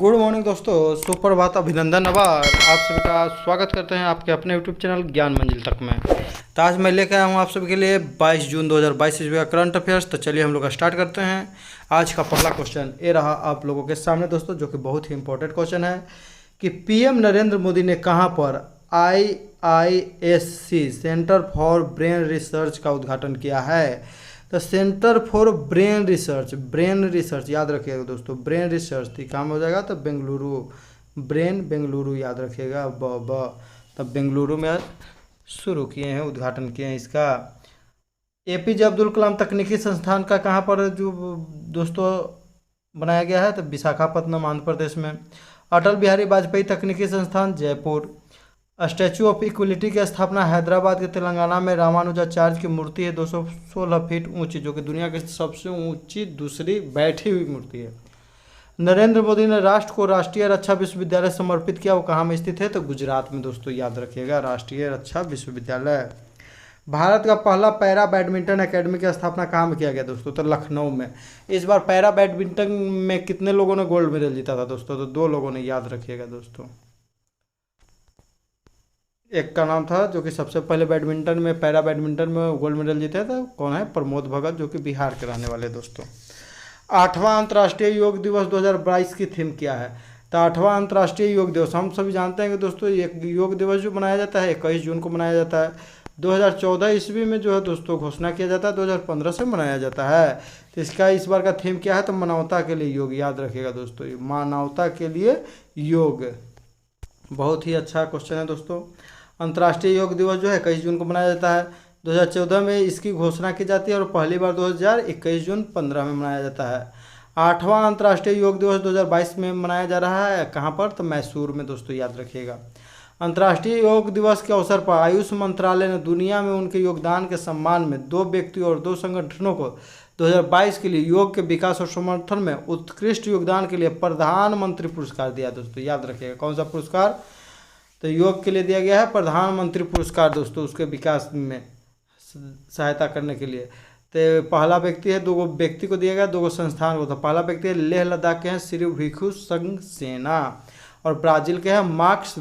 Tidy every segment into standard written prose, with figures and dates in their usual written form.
Good morning दोस्तों, सुप्रभात, अभिनंदन, आभार। आप सभी का स्वागत करते हैं आपके अपने यूट्यूब चैनल ज्ञान मंजिल तक में। तो आज मैं लेकर आया हूँ आप सभी के लिए 22 जून 2022 ईस्वी का करंट अफेयर्स। तो चलिए हम लोग स्टार्ट करते हैं। आज का पहला क्वेश्चन ये रहा आप लोगों के सामने दोस्तों, जो कि बहुत ही इंपॉर्टेंट क्वेश्चन है कि पीएम नरेंद्र मोदी ने कहाँ पर IISC centre for brain research का उद्घाटन किया है। तो सेंटर फॉर ब्रेन रिसर्च याद रखिएगा दोस्तों, ब्रेन रिसर्च थी काम हो जाएगा तो बेंगलुरु, बेंगलुरु याद रखिएगा तब बेंगलुरु में शुरू किए हैं, उद्घाटन किए हैं इसका। APJ अब्दुल कलाम तकनीकी संस्थान का कहाँ पर जो दोस्तों बनाया गया है, तो विशाखापत्तनम आंध्र प्रदेश में। अटल बिहारी वाजपेयी तकनीकी संस्थान जयपुर। स्टैचू ऑफ इक्वलिटी की स्थापना हैदराबाद के तेलंगाना में रामानुजाचार्य की मूर्ति है 216 फीट ऊंची, जो कि दुनिया की सबसे ऊंची दूसरी बैठी हुई मूर्ति है। नरेंद्र मोदी ने राष्ट्र को राष्ट्रीय रक्षा विश्वविद्यालय समर्पित किया, वो कहाँ में स्थित है, तो गुजरात में दोस्तों याद रखिएगा, राष्ट्रीय रक्षा विश्वविद्यालय। भारत का पहला पैरा बैडमिंटन एकेडमी की स्थापना कहाँ में किया गया दोस्तों, तो लखनऊ में। इस बार पैरा बैडमिंटन में कितने लोगों ने गोल्ड मेडल जीता था दोस्तों, तो 2 लोगों ने, याद रखिएगा दोस्तों। एक का नाम था जो कि सबसे पहले बैडमिंटन में, पैरा बैडमिंटन में गोल्ड मेडल जीते थे, कौन है, प्रमोद भगत, जो कि बिहार के रहने वाले दोस्तों। 8वां अंतर्राष्ट्रीय योग दिवस 2022 की थीम क्या है, तो 8वां अंतर्राष्ट्रीय योग दिवस हम सभी जानते हैं कि दोस्तों एक योग दिवस जो मनाया जाता है 21 जून को मनाया जाता है। 2014 ईस्वी में जो है दोस्तों घोषणा किया जाता है, 2015 से मनाया जाता है। तो इसका इस बार का थीम क्या है, तो मानवता के लिए योग, याद रखिएगा दोस्तों, मानवता के लिए योग। बहुत ही अच्छा क्वेश्चन है दोस्तों। अंतर्राष्ट्रीय योग दिवस जो है 21 जून को मनाया जाता है। 2014 में इसकी घोषणा की जाती है और पहली बार 2021 जून 15 में मनाया जाता है। 8वां अंतर्राष्ट्रीय योग दिवस 2022 में मनाया जा रहा है, कहाँ पर, तो मैसूर में दोस्तों, याद रखिएगा। अंतर्राष्ट्रीय योग दिवस के अवसर पर आयुष मंत्रालय ने दुनिया में उनके योगदान के सम्मान में 2 व्यक्तियों और 2 संगठनों को 2022 के लिए योग के विकास और समर्थन में उत्कृष्ट योगदान के लिए प्रधानमंत्री पुरस्कार दिया दोस्तों, याद रखिएगा। कौन सा पुरस्कार, तो योग के लिए दिया गया है प्रधानमंत्री पुरस्कार दोस्तों, उसके विकास में सहायता करने के लिए। तो पहला व्यक्ति है, 2 व्यक्ति को दिया गया, 2 संस्थान को। तो पहला व्यक्ति है लेह लद्दाख के हैं श्री भिखु सक्सेना, और ब्राजील के हैं मार्क्स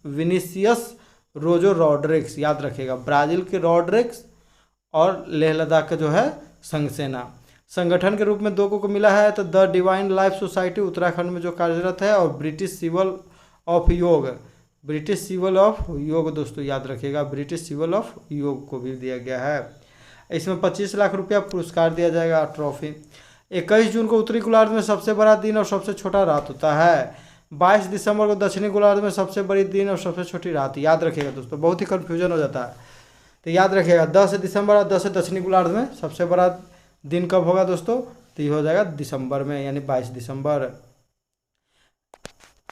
विनिसियस रोजो रॉड्रिक्स, याद रखिएगा, ब्राजील के रॉड्रिक्स और लेह लद्दाख का जो है सक्सेना। संगठन के रूप में 2 को मिला है, तो the divine life society Uttarakhand में जो कार्यरत है, और ब्रिटिश सिविल ऑफ योग दोस्तों, याद रखिएगा, ब्रिटिश सिविल ऑफ योग को भी दिया गया है। इसमें 25 लाख रुपया पुरस्कार दिया जाएगा, ट्रॉफी। 21 जून को उत्तरी गोलार्ध में सबसे बड़ा दिन और सबसे छोटा रात होता है। 22 दिसंबर को दक्षिणी गोलार्ध में सबसे बड़ी दिन और सबसे छोटी रात, याद रखिएगा दोस्तों, बहुत ही कन्फ्यूजन हो जाता है। तो याद रखिएगा 10 दिसंबर और 10 दक्षिणी गोलार्ध में सबसे बड़ा दिन कब होगा दोस्तों, तो ये हो जाएगा दिसंबर में, यानी 22 दिसंबर।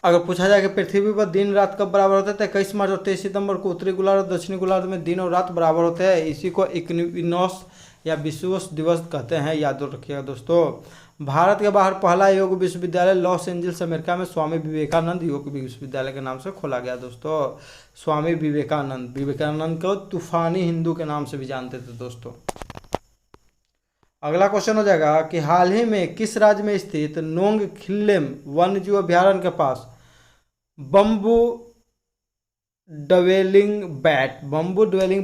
अगर पूछा जाए कि पृथ्वी पर दिन रात कब बराबर होते हैं, तो 21 मार्च और 23 सितंबर को उत्तरी गोलार्ध और दक्षिणी गोलार्ध में दिन और रात बराबर होते हैं। इसी को इक्विनॉक्स या विषुवत दिवस कहते हैं, याद रखिएगा दोस्तों। भारत के बाहर पहला योग विश्वविद्यालय लॉस एंजल्स अमेरिका में स्वामी विवेकानंद योग विश्वविद्यालय के नाम से खोला गया दोस्तों। स्वामी विवेकानंद को तूफानी हिंदू के नाम से भी जानते थे दोस्तों। अगला क्वेश्चन हो जाएगा कि हाल ही में किस राज्य में स्थित नोंग खिल्लेम वन्यजीव अभ्यारण्य के पास बम्बू ड्वेलिंग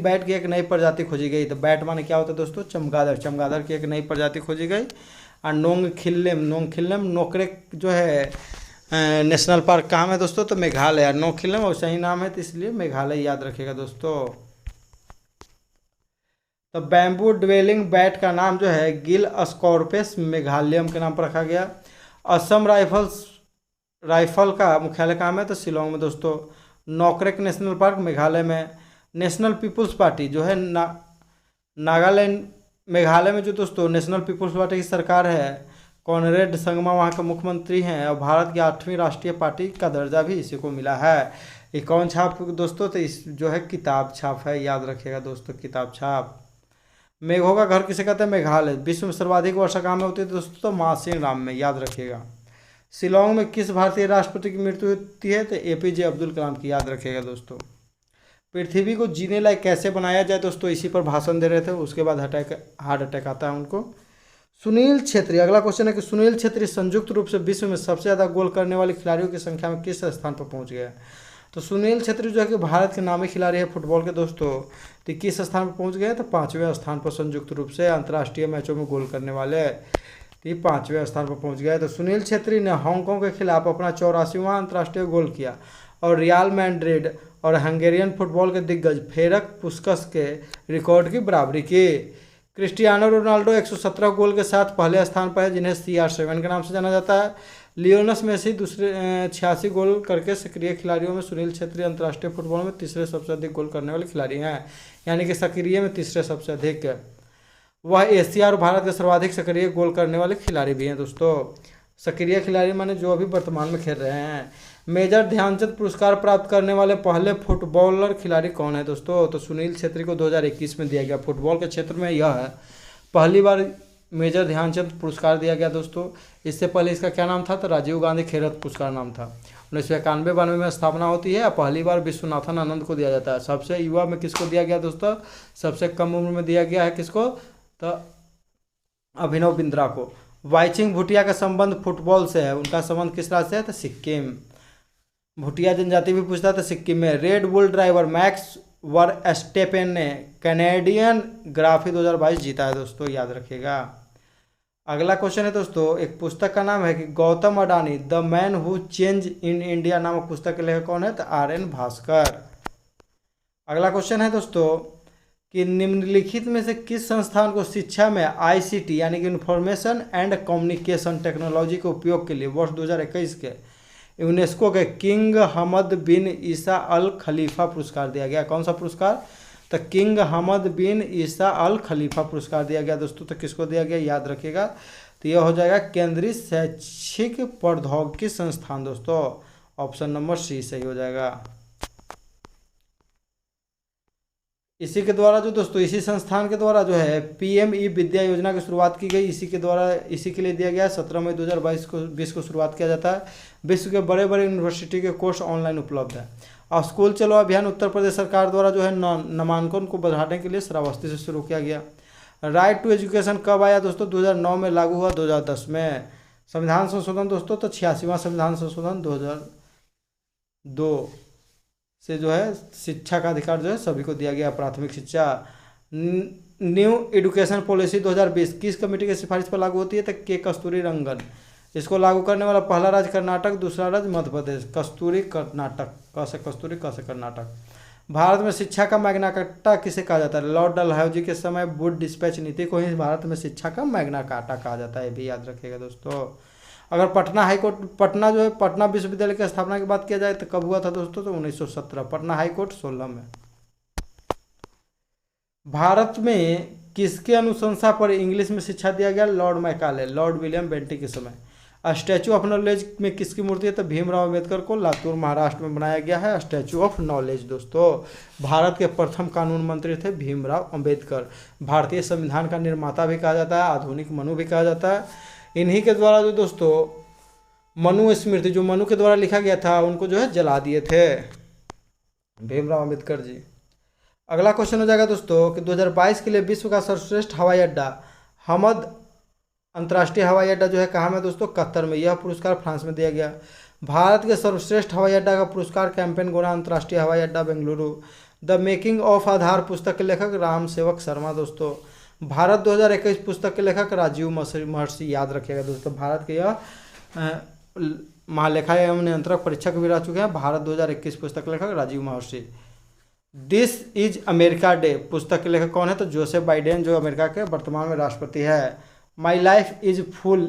बैट की एक नई प्रजाति खोजी गई। तो बैट माने क्या होता है दोस्तों, चमगादड़ की एक नई प्रजाति खोजी गई। और नोंग खिल्लेम नोकरेक जो है नेशनल पार्क कहाँ में दोस्तों, तो मेघालय। नोंग खिल्लेम वैसा ही नाम है, तो इसलिए मेघालय, याद रखिएगा दोस्तों। तो बैम्बू ड्वेलिंग बैट का नाम जो है गिल स्कॉर्पियस मेघालयम के नाम पर रखा गया। असम राइफल का मुख्यालय कहाँ में, तो शिलोंग में दोस्तों। नोकरेक नेशनल पार्क मेघालय में। नेशनल पीपुल्स पार्टी जो है नागालैंड मेघालय में जो दोस्तों नेशनल पीपुल्स पार्टी की सरकार है, कॉनरेड संगमा वहाँ के मुख्यमंत्री हैं, और भारत की 8वीं राष्ट्रीय पार्टी का दर्जा भी इसी को मिला है। ये कौन छाप दोस्तों, तो इस जो है किताब छाप है, याद रखिएगा दोस्तों, किताब छाप। मेघों का घर किसे कहते हैं, मेघालय। विश्व में सर्वाधिक वर्षा कहाँ में होती है दोस्तों, तो मासिंगराम में, याद रखिएगा। शिलोंग में किस भारतीय राष्ट्रपति की मृत्यु होती है, तो APJ अब्दुल कलाम की, याद रखिएगा दोस्तों। पृथ्वी को जीने लायक कैसे बनाया जाए दोस्तों, इसी पर भाषण दे रहे थे, उसके बाद हार्ट अटैक आता है उनको। सुनील छेत्री, अगला क्वेश्चन है कि सुनील छेत्री संयुक्त रूप से विश्व में सबसे ज़्यादा गोल करने वाले खिलाड़ियों की संख्या में किस स्थान पर पहुंच गया है? तो सुनील छेत्री जो है कि भारत के नामी खिलाड़ी है फुटबॉल के दोस्तों, तो किस स्थान पर पहुंच गए? तो 5वें स्थान पर संयुक्त रूप से अंतर्राष्ट्रीय मैचों में गोल करने वाले, तो ये 5वें स्थान पर पहुंच गया है। तो सुनील छेत्री ने हांगकांग के खिलाफ अपना 84वां अंतर्राष्ट्रीय गोल किया और रियल मैड्रिड और हंगेरियन फुटबॉल के दिग्गज फेरक पुस्कस के रिकॉर्ड की बराबरी की। क्रिस्टियानो रोनाल्डो 117 गोल के साथ पहले स्थान पर है, जिन्हें CR7 के नाम से जाना जाता है। लियोनस मेसी दूसरे 86 गोल करके सक्रिय खिलाड़ियों में सुनील छेत्री अंतर्राष्ट्रीय फुटबॉल में तीसरे सबसे अधिक गोल करने वाले खिलाड़ी हैं, यानी कि सक्रिय में तीसरे सबसे अधिक। वह एशिया और भारत के सर्वाधिक सक्रिय गोल करने वाले खिलाड़ी भी हैं दोस्तों। सक्रिय खिलाड़ी माने जो अभी वर्तमान में खेल रहे हैं। मेजर ध्यानचंद पुरस्कार प्राप्त करने वाले पहले फुटबॉलर खिलाड़ी कौन है दोस्तों? तो सुनील छेत्री को 2021 में दिया गया। फुटबॉल के क्षेत्र में यह है पहली बार मेजर ध्यानचंद पुरस्कार दिया गया दोस्तों। इससे पहले इसका क्या नाम था? तो राजीव गांधी खेलरत्न पुरस्कार नाम था। 1991-92 में स्थापना होती है। पहली बार विश्वनाथन आनंद को दिया जाता है। सबसे युवा में किसको दिया गया दोस्तों? सबसे कम उम्र में दिया गया है किसको? तो अभिनव बिंद्रा को। वाइचिंग भूटिया का संबंध फुटबॉल से है। उनका संबंध किस राज्य से है? तो सिक्किम। भूटिया जनजाति भी पूछता था सिक्किम में। रेड बुल ड्राइवर मैक्स वर्स्टेपेन ने कैनेडियन ग्राफी 2022 जीता है दोस्तों, याद रखिएगा। अगला क्वेश्चन है दोस्तों, एक पुस्तक का नाम है कि Gautam Adani the man who change in India नामक पुस्तक के लेखक कौन है? तो RN भास्कर। अगला क्वेश्चन है दोस्तों कि निम्नलिखित में से किस संस्थान को शिक्षा में ICT यानी कि इंफॉर्मेशन एंड कम्युनिकेशन टेक्नोलॉजी के उपयोग के लिए वर्ष 2021 के यूनेस्को के किंग हमद बिन ईसा अल खलीफा पुरस्कार दिया गया? कौन सा पुरस्कार? तो किंग हमद बिन ईसा अल खलीफा पुरस्कार दिया गया दोस्तों। तो किसको दिया गया याद रखिएगा, तो यह हो जाएगा केंद्रीय शैक्षिक प्रौद्योगिकी संस्थान दोस्तों। ऑप्शन नंबर C सही हो जाएगा। इसी के द्वारा जो दोस्तों, इसी संस्थान के द्वारा जो है PME विद्या योजना की शुरुआत की गई। इसी के द्वारा, इसी के लिए दिया गया 17 मई 2022 को शुरुआत किया जाता है। विश्व के बड़े बड़े यूनिवर्सिटी के कोर्स ऑनलाइन उपलब्ध है। और स्कूल चलो अभियान उत्तर प्रदेश सरकार द्वारा जो है नामांकन को बढ़ाने के लिए श्रावस्ती से शुरू किया गया। राइट टू एजुकेशन कब आया दोस्तों? 2009 में लागू हुआ 2010 में। संविधान संशोधन दोस्तों, तो 86वां संविधान संशोधन 2002 से जो है शिक्षा का अधिकार जो है सभी को दिया गया, प्राथमिक शिक्षा। न्यू एजुकेशन पॉलिसी 2020 किस कमेटी की सिफारिश पर लागू होती है? तो के कस्तूरी रंगन। इसको लागू करने वाला पहला राज्य कर्नाटक, दूसरा राज्य मध्य प्रदेश। कस्तूरी कर्नाटक, क से कस्तूरी, क से कर्नाटक। भारत में शिक्षा का मैग्ना कार्टा किसे कहा जाता है? लॉर्ड डलहौजी के समय वुड डिस्पैच नीति को ही भारत में शिक्षा का मैग्ना कार्टा कहा जाता है, भी याद रखिएगा दोस्तों। अगर पटना हाईकोर्ट, पटना जो है पटना विश्वविद्यालय की स्थापना की बात किया जाए तो कब हुआ था दोस्तों? तो 1917। पटना हाईकोर्ट 16 में। भारत में किसके अनुशंसा पर इंग्लिश में शिक्षा दिया गया? Lord Macaulay, Lord William Bentinck के समय। स्टैचू ऑफ नॉलेज में किसकी मूर्ति है? तो भीमराव अम्बेडकर को लातूर महाराष्ट्र में बनाया गया है स्टैचू ऑफ नॉलेज दोस्तों। भारत के प्रथम कानून मंत्री थे भीमराव अम्बेडकर। भारतीय संविधान का निर्माता भी कहा जाता है, आधुनिक मनु भी कहा जाता है। इन्हीं के द्वारा जो दोस्तों मनु स्मृति, जो मनु के द्वारा लिखा गया था, उनको जो है जला दिए थे भीमराव अम्बेडकर जी। अगला क्वेश्चन हो जाएगा दोस्तों कि 2022 के लिए विश्व का सर्वश्रेष्ठ हवाई अड्डा हमद अंतर्राष्ट्रीय हवाई अड्डा जो है कहाँ में दोस्तों? कतर में। यह पुरस्कार फ्रांस में दिया गया। भारत के सर्वश्रेष्ठ हवाई अड्डा का पुरस्कार कैंपेन गोरा अंतर्राष्ट्रीय हवाई अड्डा बेंगलुरु। द मेकिंग ऑफ आधार पुस्तक के लेखक राम सेवक शर्मा दोस्तों। भारत 2021 पुस्तक के लेखक राजीव महर्षि, याद रखिएगा दोस्तों। भारत के यह महालेखा एवं नियंत्रक परीक्षक भी रह चुके हैं। भारत 2021 पुस्तक के लेखक राजीव महर्षि। दिस इज अमेरिका डे पुस्तक के लेखक कौन है? तो जोसेफ बाइडेन, जो अमेरिका के वर्तमान में राष्ट्रपति है। My life is full,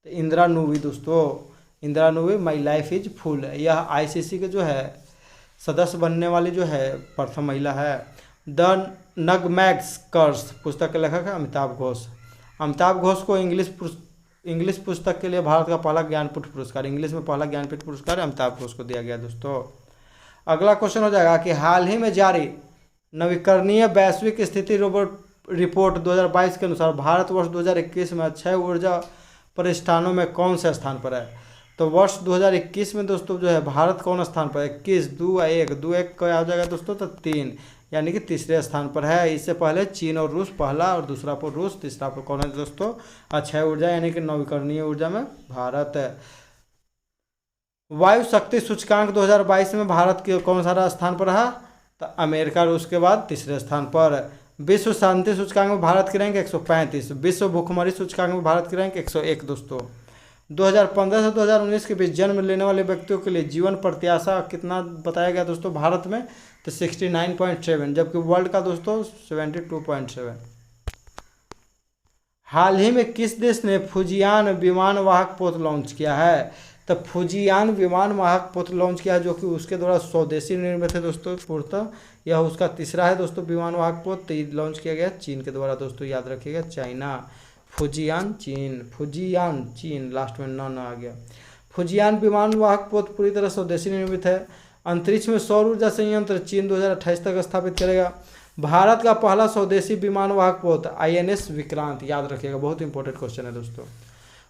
Indira Nooyi दोस्तों। Indira Nooyi my life is full. यह ICC के जो है सदस्य बनने वाली जो है प्रथम महिला है। द नगमैग्स कर्स पुस्तक के लेखक है अमिताभ घोष। अमिताभ घोष को इंग्लिश पुस्तक के लिए भारत का पहला ज्ञानपीठ पुरस्कार, इंग्लिश में पहला ज्ञानपीठ पुरस्कार अमिताभ घोष को दिया गया दोस्तों। अगला क्वेश्चन हो जाएगा कि हाल ही में जारी नवीकरणीय वैश्विक स्थिति रिपोर्ट 2022 के अनुसार भारतवर्ष 2021 में अक्षय ऊर्जा प्रतिष्ठानों में कौन से स्थान पर है? तो वर्ष 2021 में दोस्तों जो है भारत कौन स्थान पर है? 21, 2, 1, 2, 1 क्या हो जाएगा दोस्तों? तो 3, यानी कि तीसरे स्थान पर है। इससे पहले चीन और रूस, पहला और दूसरा पर रूस, तीसरा पर कौन है दोस्तों? अक्षय ऊर्जा यानी कि नवीकरणीय ऊर्जा में भारत है। वायु शक्ति सूचकांक 2022 में भारत के कौन सा स्थान पर रहा? तो अमेरिका रूस के बाद तीसरे स्थान पर। विश्व शांति सूचकांक में भारत की रैंक 135। विश्व भूखमरी सूचकांक में भारत की रैंक 101 दोस्तों। 2015 से 2019 के बीच जन्म लेने वाले व्यक्तियों के लिए जीवन प्रत्याशा कितना बताया गया दोस्तों भारत में? तो 69.7, जबकि वर्ल्ड का दोस्तों 72.7। हाल ही में किस देश ने फुजियान विमान वाहक पोत लॉन्च किया है? तो फुजियान विमान वाहक पोत लॉन्च किया है, जो कि उसके द्वारा स्वदेशी निर्मित है दोस्तों पूर्णतः। यह उसका तीसरा है दोस्तों विमान वाहक पोत। लॉन्च किया गया चीन के द्वारा दोस्तों, याद रखिएगा चाइना। फुजियान चीन, फुजियान चीन, लास्ट में न आ गया। फुजियान विमान वाहक पोत पूरी तरह स्वदेशी निर्मित है। अंतरिक्ष में सौर ऊर्जा संयंत्र चीन 2028 तक स्थापित करेगा। भारत का पहला स्वदेशी विमान वाहक पोत INS विक्रांत, याद रखिएगा, बहुत इंपॉर्टेंट क्वेश्चन है दोस्तों।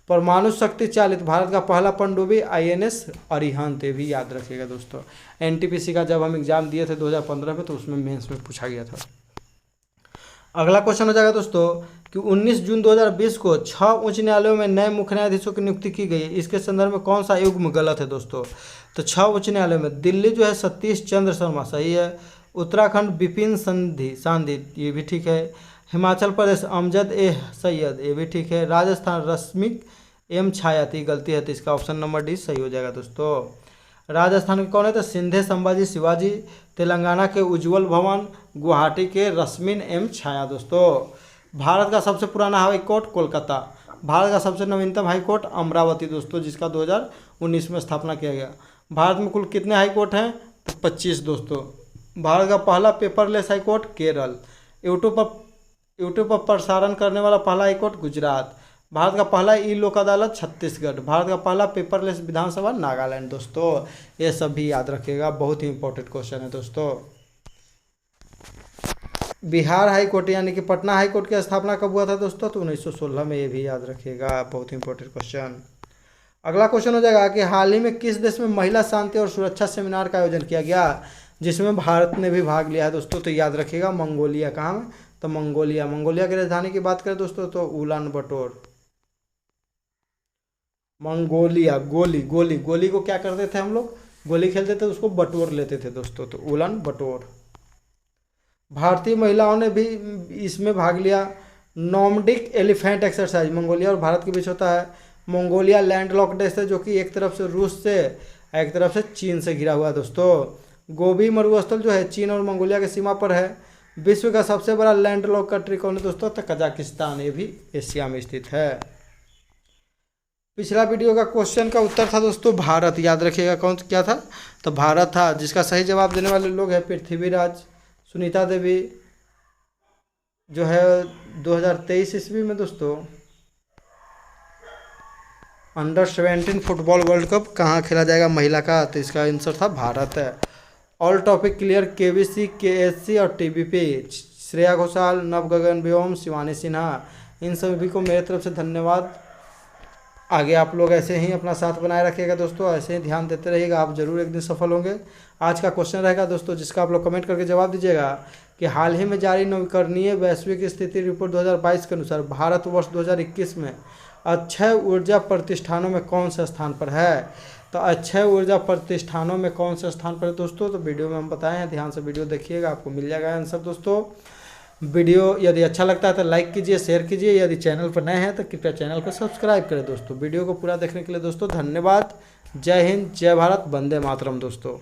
परमाणु शक्ति चालित भारत का पहला पनडुब्बी INS अरिहंत, ये भी याद रखिएगा दोस्तों। NTPC का जब हम एग्जाम दिए थे 2015 में, तो उसमें मेंस में पूछा गया था। अगला क्वेश्चन हो जाएगा दोस्तों कि 19 जून 2020 को 6 उच्च न्यायालयों में नए मुख्य न्यायाधीशों की नियुक्ति की गई। इसके संदर्भ में कौन सा युग्म गलत है दोस्तों? तो 6 उच्च न्यायालयों में दिल्ली जो है सतीश चंद्र शर्मा, सही है। उत्तराखंड बिपिन सांधी, ये भी ठीक है। हिमाचल प्रदेश अमजद सैयद, ये भी ठीक है। राजस्थान रश्मिक छायाती, गलती है, तो इसका ऑप्शन नंबर डी सही हो जाएगा दोस्तों। राजस्थान के कौन है? तो सिंधे संभाजी शिवाजी। तेलंगाना के उज्जवल भवन। गुवाहाटी के रश्मिन छाया दोस्तों। भारत का सबसे पुराना हाई कोर्ट कोलकाता। भारत का सबसे नवीनतम हाई कोर्ट अमरावती दोस्तों, जिसका 2019 में स्थापना किया गया। भारत में कुल कितने हाई कोर्ट हैं? तो 25 दोस्तों। भारत का पहला paperless high court Kerala. YouTube पर प्रसारण करने वाला पहला हाई कोर्ट गुजरात। भारत का पहला ई लोक अदालत छत्तीसगढ़। भारत का पहला पेपरलेस विधानसभा नागालैंड दोस्तों। ये सब भी याद रखिएगा, बहुत ही इंपॉर्टेंट क्वेश्चन है दोस्तों। बिहार हाई कोर्ट यानी कि पटना हाई कोर्ट की स्थापना कब हुआ था दोस्तों? तो 1916 में, ये भी याद रखिएगा, बहुत ही इंपॉर्टेंट क्वेश्चन। अगला क्वेश्चन हो जाएगा कि हाल ही में किस देश में महिला शांति और सुरक्षा सेमिनार का आयोजन किया गया, जिसमें भारत ने भी भाग लिया है दोस्तों? तो याद रखिएगा मंगोलिया। कहाँ में? तो मंगोलिया की राजधानी की बात करें दोस्तों तो उलान बटोर। मंगोलिया। गोली को क्या करते थे हम लोग? गोली खेलते थे, उसको बटोर लेते थे दोस्तों, तो उलान बटोर। भारतीय महिलाओं ने भी इसमें भाग लिया। नॉर्डिक एलिफेंट एक्सरसाइज मंगोलिया और भारत के बीच होता है। मंगोलिया लैंडलॉक्ड देश है, जो कि एक तरफ से रूस से, एक तरफ से चीन से घिरा हुआ है दोस्तों। गोबी मरुस्थल जो है चीन और मंगोलिया की सीमा पर है। विश्व का सबसे बड़ा लैंडलॉक्ड कंट्री कौन है दोस्तों? तो कजाकिस्तान, ये भी एशिया में स्थित है। पिछला वीडियो का क्वेश्चन का उत्तर था दोस्तों भारत, याद रखिएगा कौन क्या था? तो भारत था, जिसका सही जवाब देने वाले लोग हैं पृथ्वीराज, सुनीता देवी, जो है 2023 ईस्वी में दोस्तों अंडर-17 फुटबॉल वर्ल्ड कप कहाँ खेला जाएगा महिला का? तो इसका आंसर था भारत है। All topic clear KBC, KSC और TBP। श्रेया घोषाल, नव गगन व्योम, शिवानी सिन्हा, इन सभी को मेरे तरफ से धन्यवाद। आगे आप लोग ऐसे ही अपना साथ बनाए रखिएगा दोस्तों, ऐसे ही ध्यान देते रहिएगा, आप जरूर एक दिन सफल होंगे। आज का क्वेश्चन रहेगा दोस्तों, जिसका आप लोग कमेंट करके जवाब दीजिएगा कि हाल ही में जारी नवीकरणीय वैश्विक स्थिति रिपोर्ट 2022 के अनुसार भारत वर्ष 2021 में अक्षय ऊर्जा प्रतिष्ठानों में कौन से स्थान पर है? तो अक्षय ऊर्जा प्रतिष्ठानों में कौन से स्थान पर है दोस्तों? तो वीडियो में हम बताए हैं, ध्यान से वीडियो देखिएगा, आपको मिल जाएगा आंसर दोस्तों। वीडियो यदि अच्छा लगता है तो लाइक कीजिए, शेयर कीजिए। यदि चैनल पर नए हैं तो कृपया चैनल को सब्सक्राइब करें दोस्तों। वीडियो को पूरा देखने के लिए दोस्तों धन्यवाद। जय हिंद, जय भारत, वंदे मातरम दोस्तों।